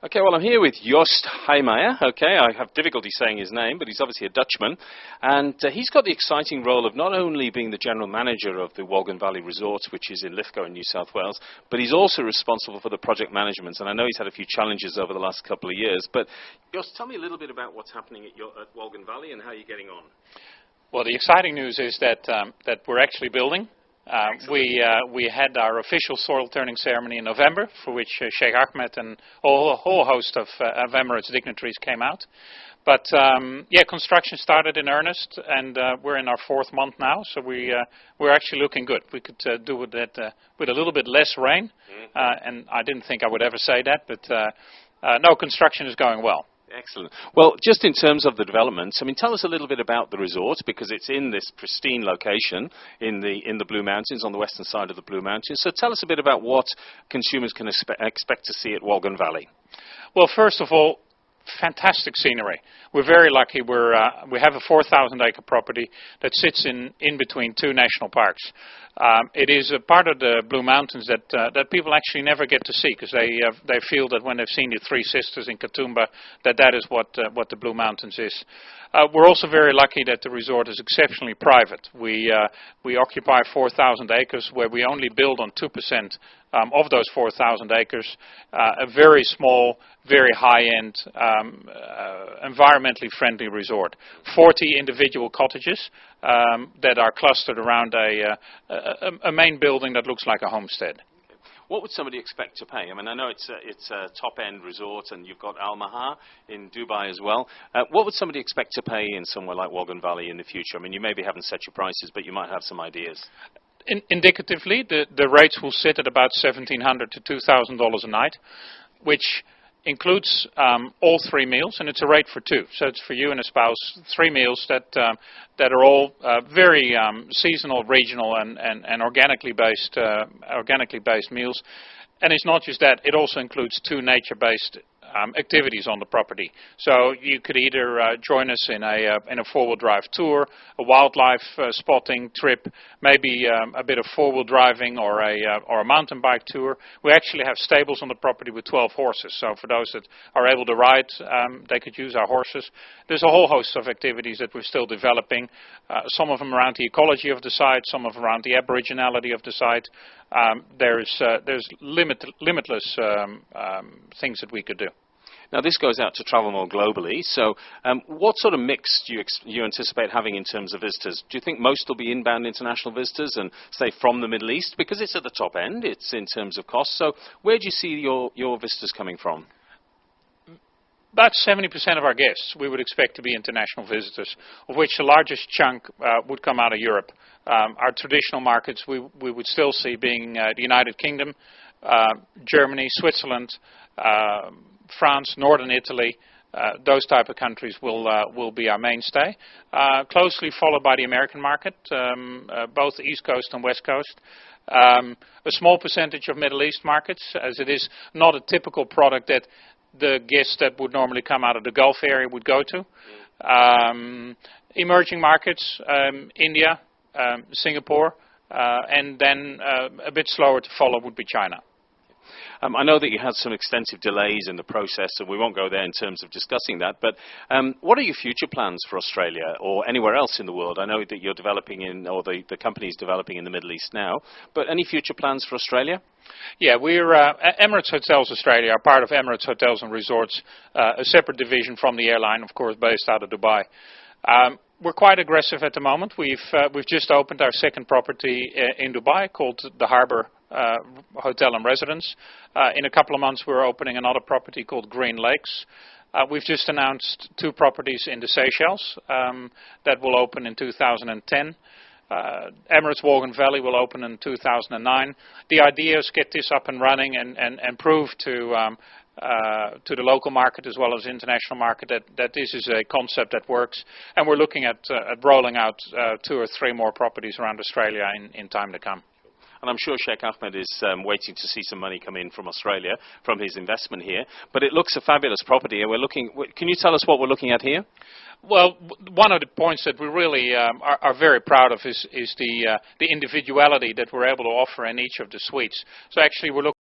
Okay, well, I'm here with Joost Heijmeijer. Okay, I have difficulty saying his name, but he's obviously a Dutchman. And he's got the exciting role of not only being the general manager of the Wolgan Valley Resort, which is in Lithgow in New South Wales, but he's also responsible for the project management. And I know he's had a few challenges over the last couple of years. But Joost, tell me a little bit about what's happening at Wolgan Valley and how you're getting on. Well, the exciting news is that we're actually building. We had our official soil turning ceremony in November, for which Sheikh Ahmed and a whole host of Emirates dignitaries came out. But construction started in earnest, and we're in our fourth month now, so we're actually looking good. We could do with that with a little bit less rain, and I didn't think I would ever say that, but no, construction is going well. Excellent. Well, just in terms of the developments, I mean, tell us a little bit about the resort, because it's in this pristine location in the Blue Mountains, on the western side of the Blue Mountains. So tell us a bit about what consumers can expect to see at Wolgan Valley. Well, first of all, fantastic scenery. We're very lucky. We have a 4,000-acre property that sits in between two national parks. It is a part of the Blue Mountains that people actually never get to see, because they feel that when they've seen the Three Sisters in Katoomba, that is what the Blue Mountains is. We're also very lucky that the resort is exceptionally private. We occupy 4,000 acres where we only build on 2% of those 4,000 acres. A very small, very high-end, environmentally friendly resort. 40 individual cottages that are clustered around a main building that looks like a homestead. What would somebody expect to pay? I mean, I know it's a top-end resort, and you've got Al Mahar in Dubai as well. What would somebody expect to pay in somewhere like Wolgan Valley in the future? I mean, you maybe haven't set your prices, but you might have some ideas. Indicatively, the rates will sit at about $1,700 to $2,000 a night, which includes all three meals, and it's a rate for two. So it's for you and a spouse, three meals that are all very seasonal, regional, and organically based meals. And it's not just that; it also includes two nature-based activities on the property. So you could either join us in a four-wheel drive tour, a wildlife spotting trip, maybe a bit of four-wheel driving or a mountain bike tour. We actually have stables on the property with 12 horses. So for those that are able to ride, they could use our horses. There's a whole host of activities that we're still developing. Some of them around the ecology of the site, some of them around the aboriginality of the site. There's limitless things that we could do. Now, this goes out to travel more globally. So what sort of mix do you anticipate having in terms of visitors? Do you think most will be inbound international visitors and, say, from the Middle East? Because it's at the top end, it's in terms of cost. So where do you see your visitors coming from? About 70% of our guests we would expect to be international visitors, of which the largest chunk would come out of Europe. Our traditional markets we would still see being the United Kingdom, Germany, Switzerland, France, Northern Italy. Those type of countries will be our mainstay. Closely followed by the American market, both the East Coast and West Coast. A small percentage of Middle East markets, as it is not a typical product that the guests that would normally come out of the Gulf area would go to. Emerging markets, India, Singapore, and then a bit slower to follow would be China. I know that you had some extensive delays in the process, so we won't go there in terms of discussing that, but what are your future plans for Australia or anywhere else in the world? I know that you're developing or the company's developing in the Middle East now, but any future plans for Australia? Yeah, we're Emirates Hotels Australia are part of Emirates Hotels and Resorts, a separate division from the airline, of course, based out of Dubai. We're quite aggressive at the moment. We've just opened our second property in Dubai called the Harbour Hotel and Residence. In a couple of months, we're opening another property called Green Lakes. We've just announced two properties in the Seychelles that will open in 2010. Emirates Wolgan Valley will open in 2009. The idea is to get this up and running and prove to the local market as well as international market that this is a concept that works. And we're looking at rolling out 2 or 3 more properties around Australia in time to come. And I'm sure Sheikh Ahmed is waiting to see some money come in from Australia, from his investment here. But it looks a fabulous property. And can you tell us what we're looking at here? Well, one of the points that we really are very proud of is the individuality that we're able to offer in each of the suites. So actually we're looking